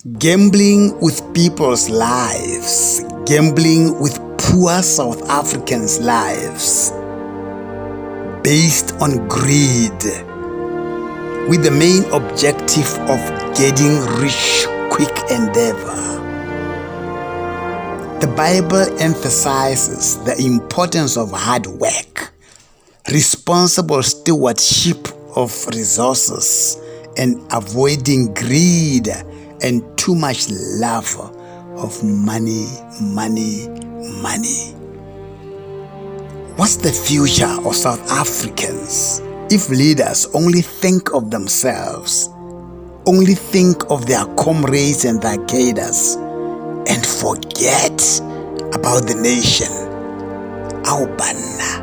Gambling with people's lives, gambling with poor South Africans' lives, based on greed, with the main objective of getting rich quick endeavor. The Bible emphasizes the importance of hard work, responsible stewardship of resources, and avoiding greed and too much love of money. What's the future of South Africans if leaders only think of themselves, only think of their comrades and their cadres, and forget about the nation? Awubana.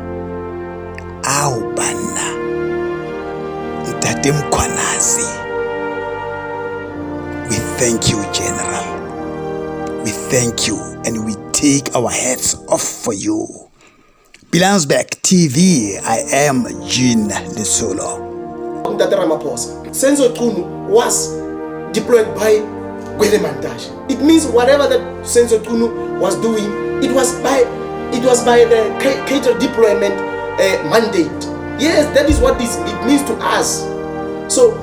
Ntate Mkhwanazi. We thank you, General. We thank you, and we take our hats off for you. Pilanesberg TV, I am Jean Lesolo. Senzo Tunu was deployed by Kgafela. It means whatever that Senzo Tunu was doing, it was by the cater deployment mandate. Yes, that is what it means to us. So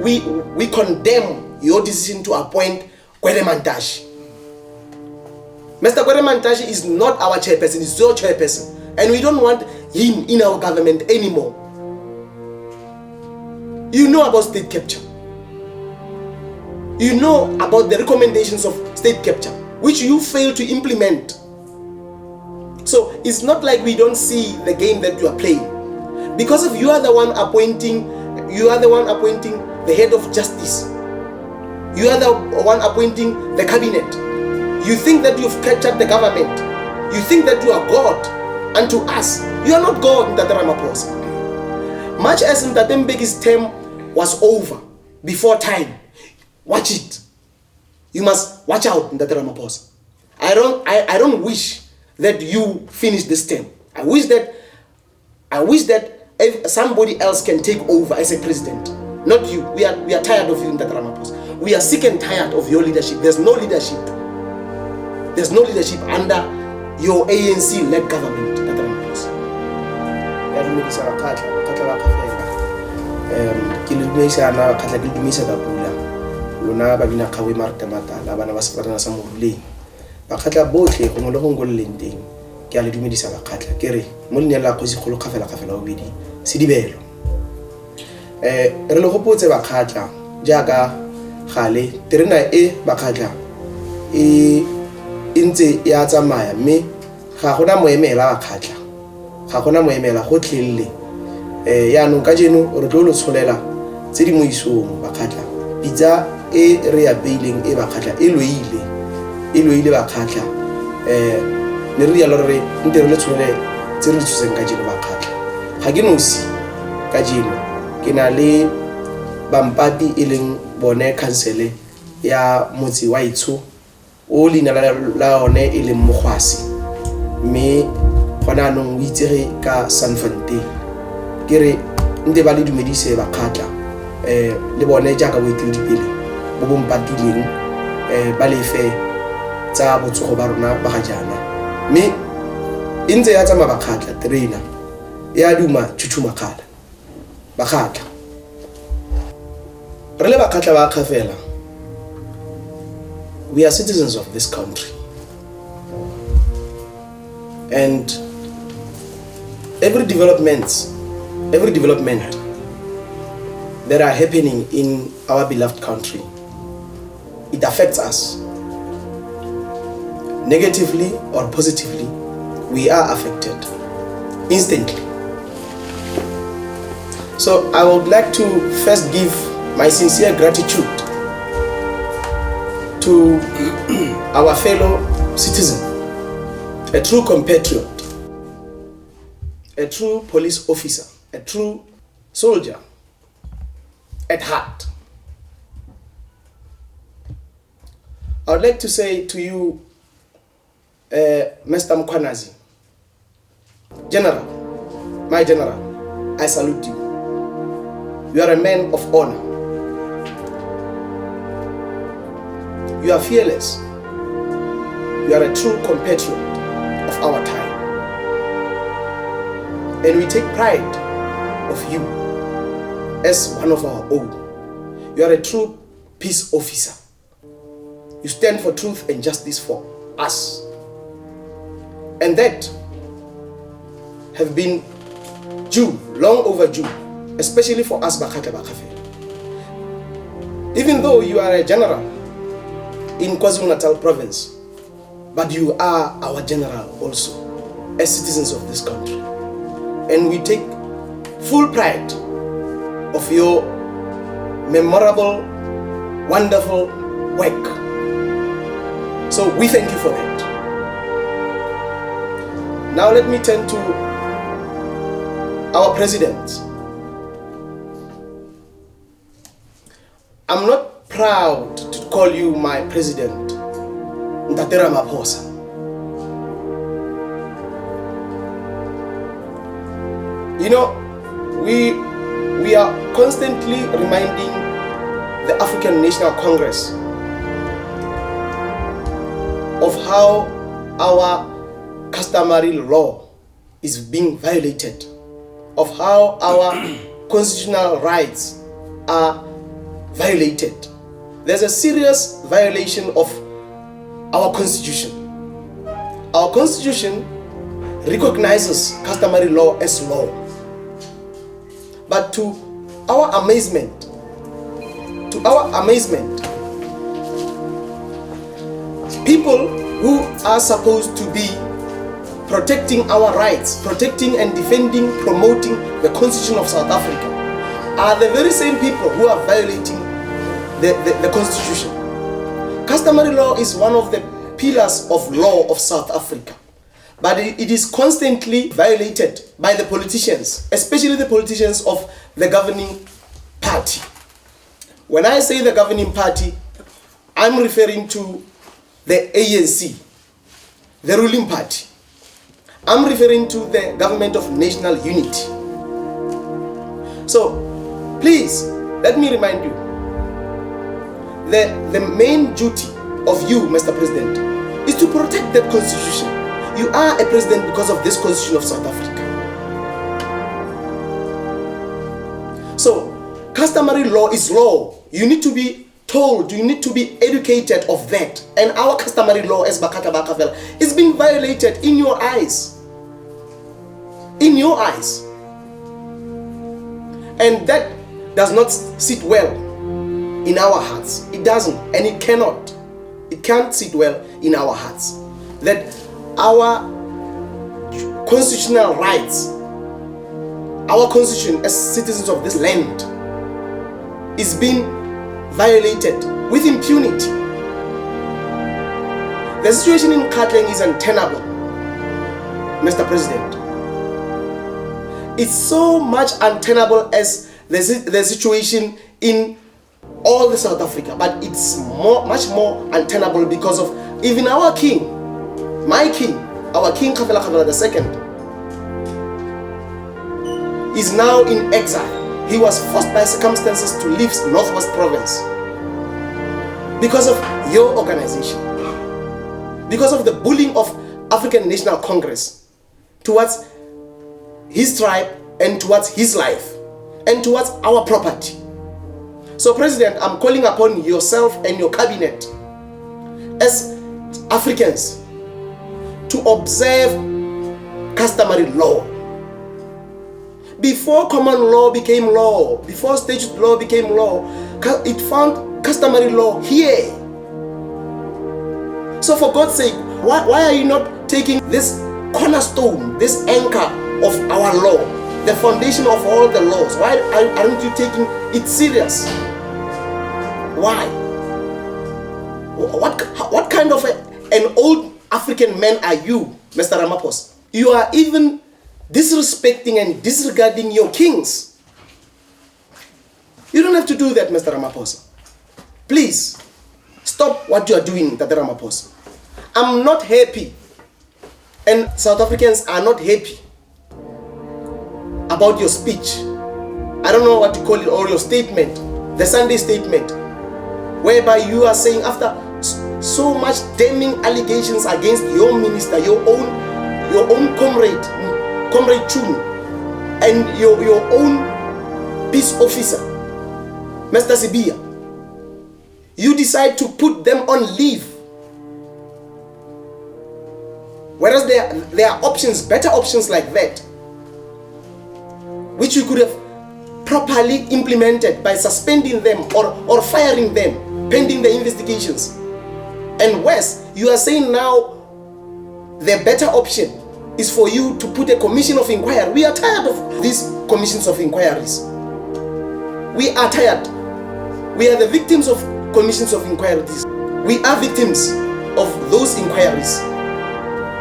we condemn your decision to appoint Kgafela. Mr. Kgafela is not our chairperson, he's your chairperson. And we don't want him in our government anymore. You know about state capture. You know about the recommendations of state capture, which you fail to implement. So it's not like we don't see the game that you are playing. Because if you are the one appointing the head of justice, you are the one appointing the cabinet. You think that you've captured the government. You think that you are God unto us. You are not God, Ndate Ramaphosa. Much as Ndate Mbeki's term was over before time, watch it. You must watch out, Ndate Ramaphosa. I don't wish that you finish this term. I wish that if somebody else can take over as a president, not you. We are tired of you, Ndate Ramaphosa. We are sick and tired of your leadership. There's no leadership. There's no leadership under your ANC-led government, Ndate Ramaphosa. Lona ba bina khawe marta matala bana ba separana sa moruleng Bakgatla botlhe go mo le go ngololeng teng ke a le dumedisa Bakgatla ke re mo lenyalo la kgosi kgolo Kgafela o bedi sedibelo re le gopotse Bakgatla jaaka gale terena e Bakgatla e ntse ya tsamaya mme ga gona moemela Bakgatla ga gona moemela go tlhelle ya no ka jeno re tlo lo tsholela tse di mo isong Bakgatla pizza e re ya beileng e Bakgatla e loile Bakgatla ne re ya lore nte re le tshole tse re tsoseng ka jeno Bakgatla ga ke nosi ka jeno ke na le bampati e leng bone council ya motse wa Itsho o lina la one e leng Mkhwanazi mme gona nong o itsege ka Sanfontein ke re nte ba le dumedise Bakgatla le bone jaaka boeteledi pele bo bompatileng ba lefe tsa botsogo ba rona ba ga jana mme e ntse ya tsama Bakgatla terena ya duma Chuchumakhala Bakgatla re le Bakgatla ba Kgafela. We are citizens of this country, and every development that are happening in our beloved country, it affects us negatively or positively. We are affected instantly. So I would like to first give my sincere gratitude to our fellow citizen, a true compatriot, a true police officer, a true soldier at heart. I would like to say to you, Mr. Mkhwanazi, General, my General, I salute you. You are a man of honor. You are fearless. You are a true compatriot of our time. And we take pride of you as one of our own. You are a true peace officer. You stand for truth and justice for us. And that have been due, long overdue, especially for us Bakgatla. Even though you are a general in KwaZulu-Natal province, but you are our general also as citizens of this country. And we take full pride of your memorable, wonderful work. So we thank you for that. Now let me turn to our president. I'm not proud to call you my president, Ntate Ramaphosa. You know, we are constantly reminding the African National Congress of how our customary law is being violated, of how our constitutional rights are violated. There's a serious violation of our constitution. Our constitution recognizes customary law as law. But to our amazement, people who are supposed to be protecting our rights, protecting and defending, promoting the Constitution of South Africa, are the very same people who are violating the Constitution. Customary law is one of the pillars of law of South Africa, but it is constantly violated by the politicians, especially the politicians of the governing party. When I say the governing party, I'm referring to the ANC, the ruling party. I'm referring to the government of national unity. So, please, let me remind you, the main duty of you, Mr. President, is to protect the Constitution. You are a president because of this Constitution of South Africa. So, customary law is law. You need to be told, you need to be educated of that. And our customary law as Bakgatla is being violated in your eyes. In your eyes. And that does not sit well in our hearts. It doesn't, and it cannot. It can't sit well in our hearts. That our constitutional rights, our constitution as citizens of this land, is being violated with impunity. The situation in Gauteng is untenable, Mr. President. It's so much untenable as the situation in all the South Africa, but it's much more untenable because of even our king, my king, our King Kgafela II, is now in exile. He was forced by circumstances to leave Northwest Province because of your organization, because of the bullying of African National Congress towards his tribe and towards his life and towards our property. So, President, I'm calling upon yourself and your cabinet as Africans to observe customary law. Before common law became law, before statute law became law, it found customary law here. So for God's sake, why are you not taking this cornerstone, this anchor of our law, the foundation of all the laws? Why aren't you taking it serious? Why? What kind of an old African man are you, Mr. Ramaphosa? You are even disrespecting and disregarding your kings. You don't have to do that, Mr. Ramaphosa. Please, stop what you are doing, Tata Ramaphosa. I'm not happy, and South Africans are not happy about your speech. I don't know what to call it, or your statement, the Sunday statement, whereby you are saying after so much damning allegations against your minister, your own comrade Chunu, and your own peace officer, Mr. Sibia. You decide to put them on leave, whereas there are options, better options like that, which you could have properly implemented by suspending them or firing them pending the investigations. And worse, you are saying now the better option is for you to put a commission of inquiry. We are tired of these commissions of inquiries. We are tired. We are the victims of commissions of inquiries. We are victims of those inquiries.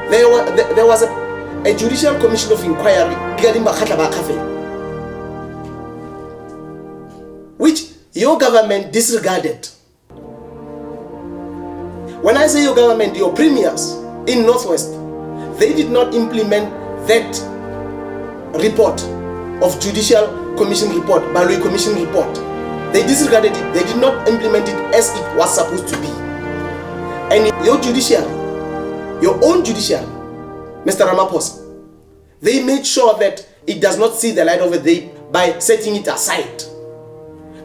There was a judicial commission of inquiry regarding Bakgatla, which your government disregarded. When I say your government, your premiers in Northwest, they did not implement that report of Judicial Commission report, Baloi Commission report. They disregarded it. They did not implement it as it was supposed to be. And your judiciary, your own judiciary, Mr. Ramaphosa, they made sure that it does not see the light of the day by setting it aside.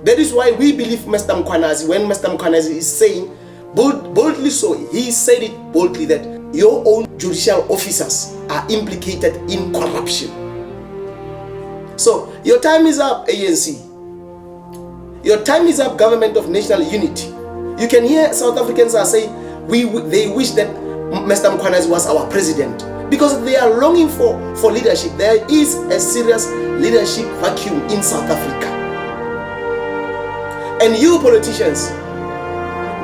That is why we believe Mr. Mkhwanazi, when Mr. Mkhwanazi is saying, boldly so, he said it boldly, that your own judicial officers are implicated in corruption. So your time is up, ANC. Your time is up, Government of National Unity. You can hear South Africans are saying they wish that Mr. Mkhwanazi was our president, because they are longing for leadership. There is a serious leadership vacuum in South Africa. And you politicians,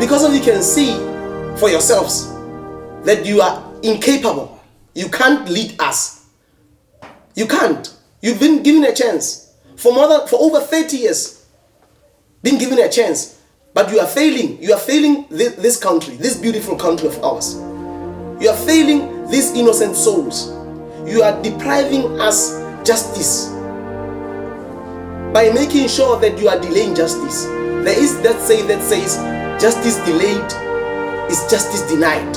because of you can see for yourselves that you are incapable, you can't lead us. You can't. You've been given a chance for over 30 years, been given a chance, but you are failing. You are failing this country, this beautiful country of ours. You are failing these innocent souls. You are depriving us justice by making sure that you are delaying justice. There is that saying that says, justice delayed is justice denied.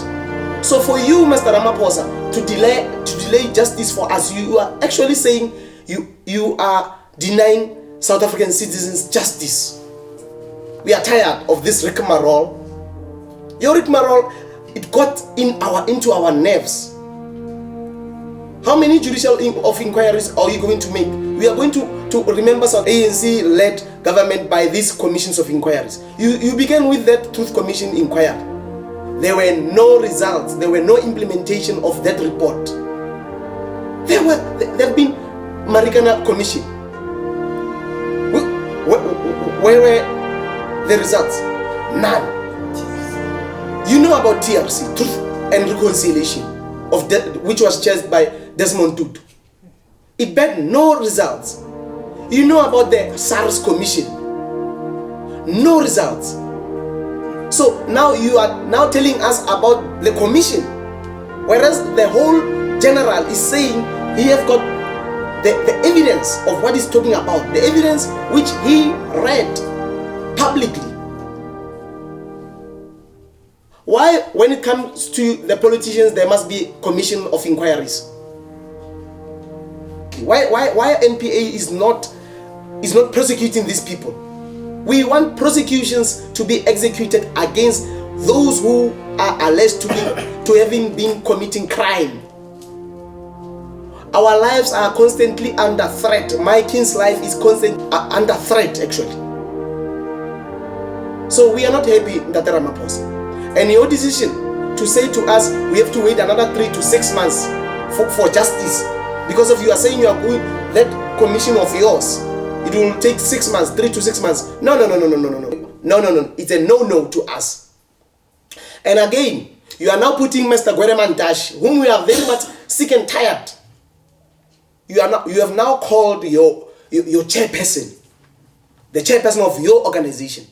So for you, Mr. Ramaphosa, to delay justice for us, you are actually saying you are denying South African citizens justice. We are tired of this rigmarole. Your rigmarole, it got into our nerves. How many judicial inquiries are you going to make? We are going to remember South ANC-led government by these commissions of inquiries. You began with that Truth Commission inquiry. There were no results. There were no implementation of that report. There have been Marikana Commission. Where were the results? None. You know about TRC, Truth and Reconciliation, which was chaired by Desmond Tutu. It bear no results. You know about the SARS Commission. No results. So now you are now telling us about the commission, whereas the whole general is saying he has got the evidence of what he's talking about, the evidence which he read publicly. Why, when it comes to the politicians, there must be commission of inquiries? Why NPA is not prosecuting these people? We want prosecutions to be executed against those who are alleged to having been committing crime. Our lives are constantly under threat. My king's life is constantly under threat, actually. So we are not happy, Ndate Ramaphosa. And your decision to say to us, we have to wait another 3 to 6 months for justice, because of you are saying you are going, that commission of yours, it will take 6 months, 3 to 6 months. No. It's a no to us. And again, you are now putting Mr. Gweremantash, whom we are very much sick and tired. You have now called your chairperson, the chairperson of your organization,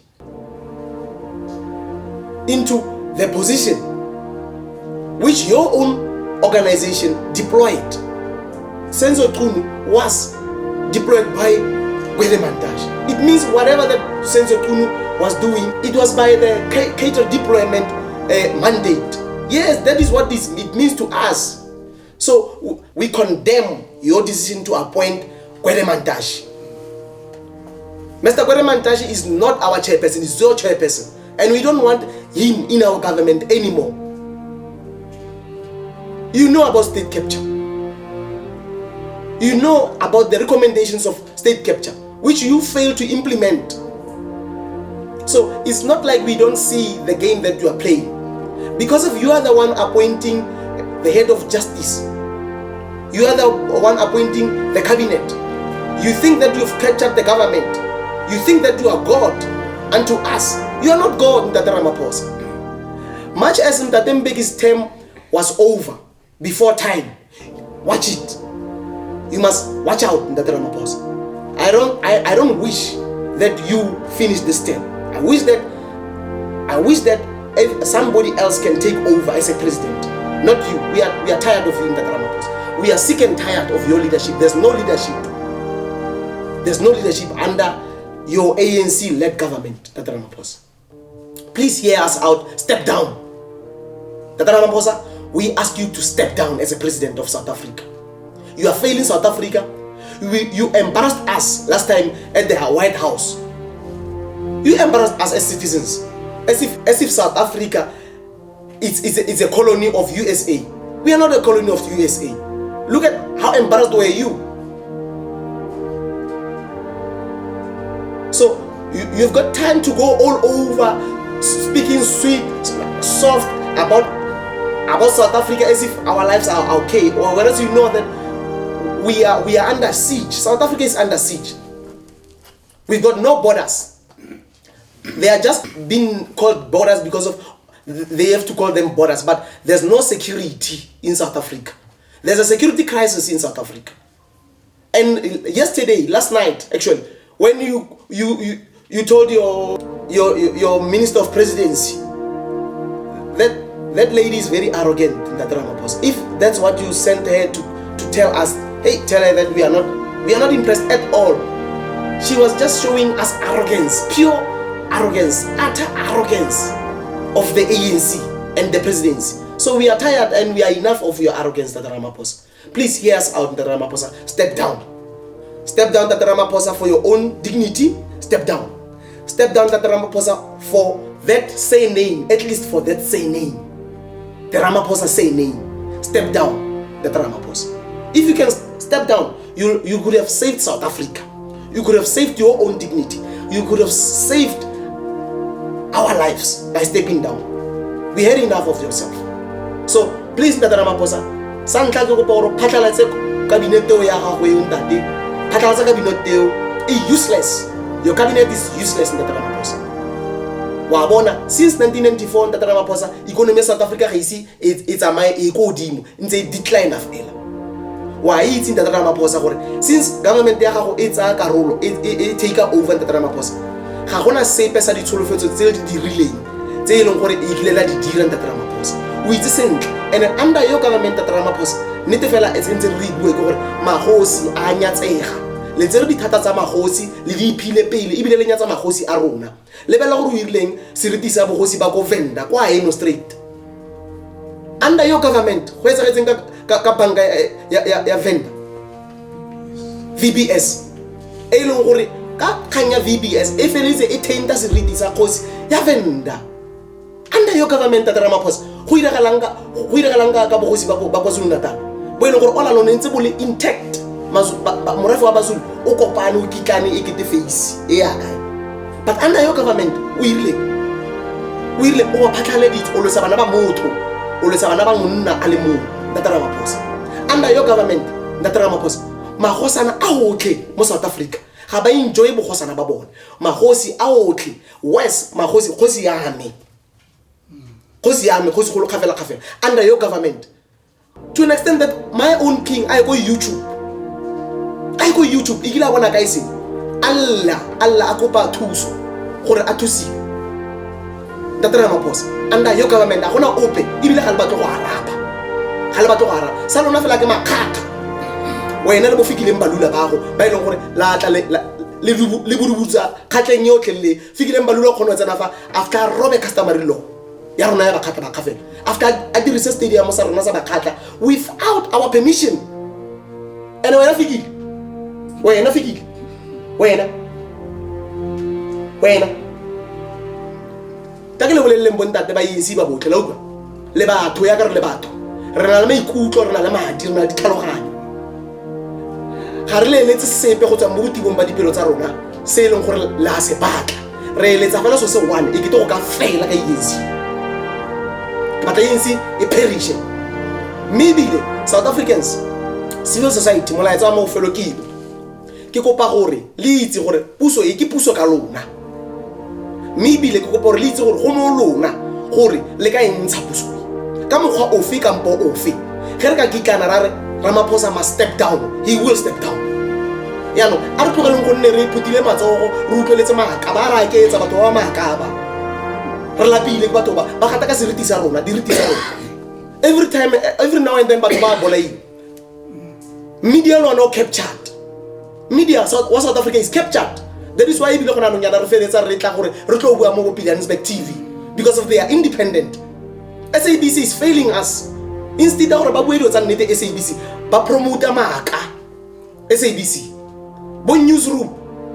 into the position which your own organization deployed. Senzo Tunu was deployed by Gweremantash. It means whatever that Senzo Tunu was doing, it was by the cater deployment mandate. Yes, that is what it means to us. So we condemn your decision to appoint Kgafela. Mr. Kgafela is not our chairperson, he's your chairperson. And we don't want him in our government anymore. You know about state capture. You know about the recommendations of state capture, which you fail to implement. So it's not like we don't see the game that you are playing. Because if you are the one appointing the head of justice, you are the one appointing the cabinet, you think that you've captured the government, you think that you are God unto us. You are not God, Mtate Ramaphosa. Much as Mtate Mbeki's term was over before time, watch it. You must watch out, Mtate Ramaphosa. I don't wish that you finish this term. I wish that if somebody else can take over as a president, not you. We are tired of you, Mtate Ramaphosa. We are sick and tired of your leadership. There's no leadership. There's no leadership under your ANC-led government, Mtate Ramaphosa. Please hear us out. Step down. Mtate Ramaphosa, we ask you to step down as a president of South Africa. You are failing South Africa. You embarrassed us last time at the White House. You embarrassed us as citizens, as if South Africa is a colony of USA. We are not a colony of USA. Look at how embarrassed were you. So you've got time to go all over speaking sweet, soft about South Africa as if our lives are okay, or whereas you know that we are under siege. South Africa is under siege. We've got no borders. They are just being called borders because of they have to call them borders, but there's no security in South Africa. There's a security crisis in South Africa. And last night, actually, when you told your minister of presidency that lady is very arrogant, Mtate Ramaphosa. If that's what you sent her to tell us, hey, tell her that we are not impressed at all. She was just showing us arrogance, pure arrogance, utter arrogance of the ANC and the presidency. So we are tired and we are enough of your arrogance, Mtate Ramaphosa. Please hear us out, Mtate Ramaphosa. Step down. Step down, Mtate Ramaphosa, for your own dignity. Step down. Step down, Mtate Ramaphosa, for that say name, at least for that say name. The Ramaphosa say name. Step down, Mtate Ramaphosa. If you can step down, you could have saved South Africa. You could have saved your own dignity. You could have saved our lives by stepping down. We had enough of yourself. So please, Mtate Ramaphosa, santlha ke kopa gore phatlalatse cabinet ya gago e ntate. Phatlalatsa cabinet eo is useless. Your cabinet is useless, Mtate Ramaphosa. Wa bona since 1994, Mtate Ramaphosa, economy South Africa ga ise it's a my ekodimo ntse decline afela. Wa itse Mtate Ramaphosa gore since government ya gago e tsa karolo e take over, Mtate Ramaphosa, ga gona sepe sa ditsholofetso tse di dirileng tse e leng gore e tlela di dira, Mtate Ramaphosa. O itse sentle, and under your government, Mtate Ramaphosa, nete fela e tsentse re bue ke gore magosi a nyatsega. Le tsere dithata tsa magosi le di iphile pele e bile le nyatsa magosi a rona. Lebela gore o irileng seriti sa bogosi ba go Venda kwa Eno Street. Under your government, go etsagetseng ka banka ya Venda, VBS, e leng gore ka kanya VBS e feletse e tenta seriti sa kgosi ya Venda. Under your government, Mtate Ramaphosa, go iragalang ka bogosi ba KwaZulu-Natal bo e leng gore all alone ntse bo le intact. Morafe wa Bazulu o kopane o kitlane e kete face e ya kae. But under your government o irile o phatlaleditse o lesa bana ba motho, o lesa bana ba monna a le mong, Mtate Ramaphosa. Under your government, Mtate Ramaphosa, magosana a otlhe mo South Africa ga ba enjoy bogosana ba bona. Magosi a otlhe west, kgosi ya me kgosi go lo Kgafela under your government, to an extent that my own king I go YouTube e gila bona ka ise Allah a kopa thuso gore a thusi Mtate Ramaphosa. Under your government a gona ope e bile ga le batlo go araba sa lona fela ke makgakga wena le bo fikileng balula gago ba ile gore la tla le burubutsa khatleng yotlhe le fikileng balula khona tsena fa after robe customary law ya rona ya Bakgatla Kgafela after a dirisa stadium sa rona sa Bakgatla without our permission. And wena fikile ta ke le boleleng bontate ba yinsi ba botle la utlwa le batho ya ka re le batho re na le maikutlo re na le madi re na le ditlhaloganyo ga re leletse sepe go tswa mo botibong ba dipelo tsa rona se e leng gore la se batla re eletsa fela so se one e ke to go ka fela ka yinsi ke batla yinsi e perish maybe South Africans civil society molaetsa wa mo felo ke kopa gore le itse gore puso e ke puso ka lona maybe le ke kopa gore le itse gore go mo lona gore le ka entsha puso ka mokgwa ofe kampo ofe ge re ka kikana ra re Ramaphosa must step down, he will step down. Ya no a re tlogeleng go nne re phutile matsogo re utlweletse maaka ba ra ke etsa batho ba maaka ba re lapile batho ba gata ka seriti sa rona diriti sa rona every now and then batho ba bolai media no captured media wa South Africa is captured. That is why e bile gona no nyana re feletsa re tla gore re tlo bua mo go Pilanesberg TV because of their independent. SABC is failing us. Instead of ba buedi tsa nnete SABC ba promote maaka SABC bo newsroom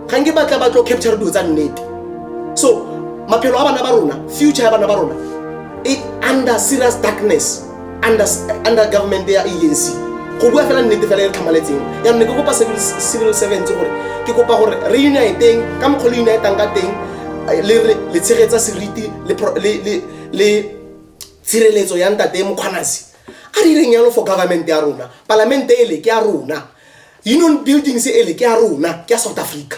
ga nke batla ba tlo capture do tsa nnete. So maphelo a bana ba rona future ya bana ba rona e under serious darkness under government ya ANC go bua fela nnete fela re tlhamaletseng ya nne ke kopa civil servants gore ke kopa gore re uniteng ka mokgolo unitang ka teng le tshegetsa seriti le tshireletso ya ntate Mkhwanazi a direng yalo for government ya rona parliament ele ke ya rona union buildings ele ke ya rona ke ya South Africa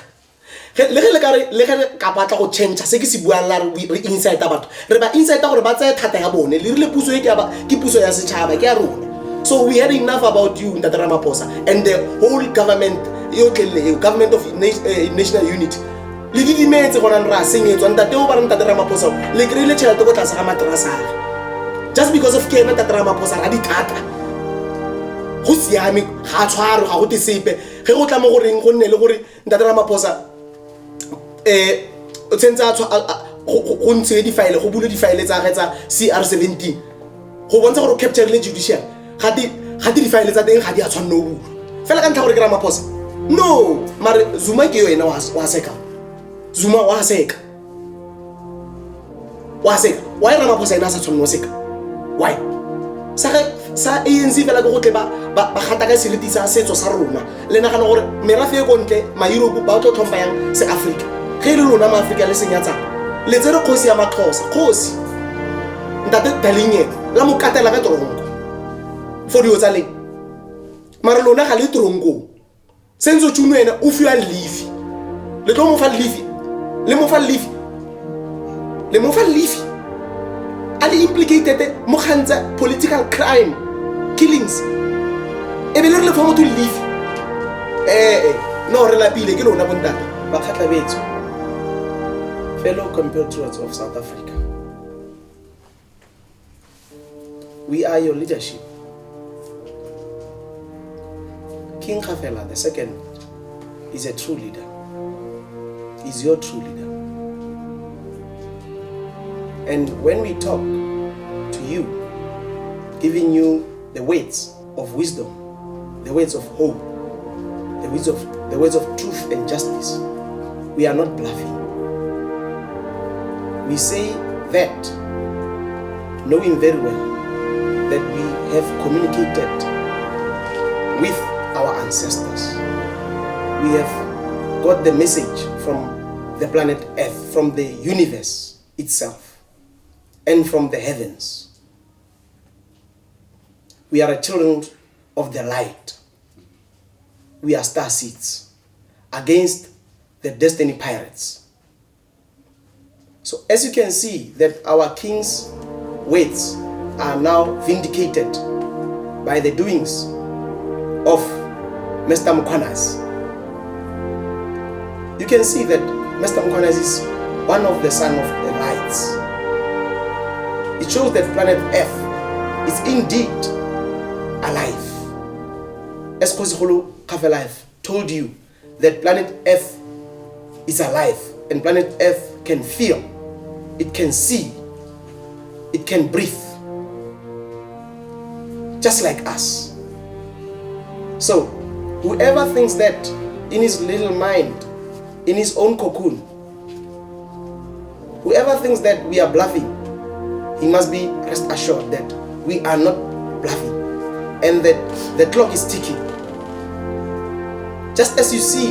le ge ka batla go change se ke se buang la re inside batho re ba inside gore ba tsaya thata ya bone le rile puso e ke puso ya setšhaba ke ya rona. So we had enough about you Ntate Ramaphosa and the whole government government of national unity le didimetse gona ra senyetswa ntate o ba re Ntate Ramaphosa le kreile tšhelete go tlasa ga matrasa just because of kena Ntate Ramaphosa ra dithata go siame ga tshwaro ga go te sepe ge go tla mo goreng go nne le gore Ntate Ramaphosa o tsentsa go ntse di file go bule di file tsa ga tsa CR17 go bontsha gore capture le judicial ga di file tsa teng ga di a tshwanno bu fela ka ntlha gore ke Ramaphosa no mare Zuma ke yo ena wa seka Zuma wa seka why Ramaphosa ena sa tshwanno seka why sa ANC fela go tle ba gata ka seriti sa setso sa rona le nagana gore merafe e kontle ma Europe ba tlo tlhompa yang se Africa ge le lona ma Africa le senyatsa le tsere khosi ya Maxhosa khosi Ntate Dalinye la mokatela ka toronko for dio tsa le mara lona ga le toronko senzo tšhuno ena o fiwa leave le tlo mo fa leave le mo fa leave ali implicated mo khantsa political crime killings e be le fa mo to leave no re lapile ke lona bontate Bakgatla betso fellow compatriots of South Africa, we are your leadership. King Kgafela II is a true leader. Is your true leader. And when we talk to you, giving you the words of wisdom, the words of hope, the words of truth and justice, we are not bluffing. We say that knowing very well that we have communicated with our ancestors. We have got the message from the planet Earth, from the universe itself, and from the heavens. We are children of the light. We are star seeds against the destiny pirates. So as you can see that our king's words are now vindicated by the doings of Mr. Mkhwanazi. You can see that Mr. Mkhwanazi is one of the son of the lights. It shows that planet Earth is indeed alive. As Kgafela have told you that planet Earth is alive and planet Earth can feel, it can see, it can breathe. Just like us. So, whoever thinks that in his little mind, in his own cocoon, whoever thinks that we are bluffing, he must be rest assured that we are not bluffing and that the clock is ticking. Just as you see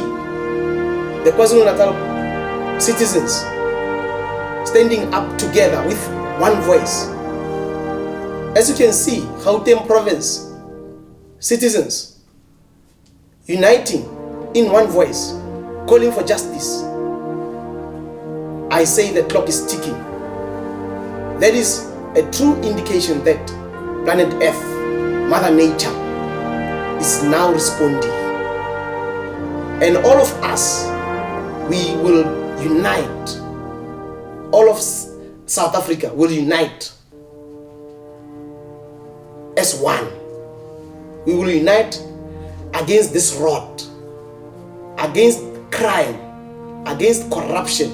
the KwaZulu-Natal citizens standing up together with one voice. As you can see, Gauteng province citizens uniting in one voice, calling for justice. I say the clock is ticking. That is a true indication that planet Earth, Mother Nature, is now responding. And all of us, we will unite. All of South Africa will unite as one. We will unite against this rot, against crime, against corruption,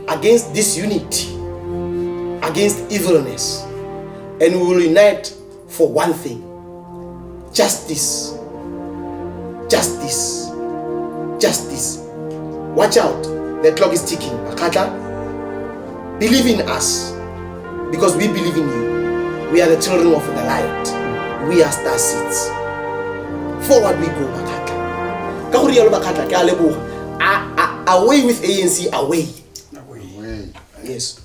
against disunity, against evilness. And we will unite for one thing: justice. Justice. Justice. Watch out, the clock is ticking. Bakgatla, believe in us because we believe in you. We are the children of the light. We are star seeds. Forward we go, Bakgatla. Ka go rialo Bakgatla, ke a leboga. Away with ANC, away. Yes.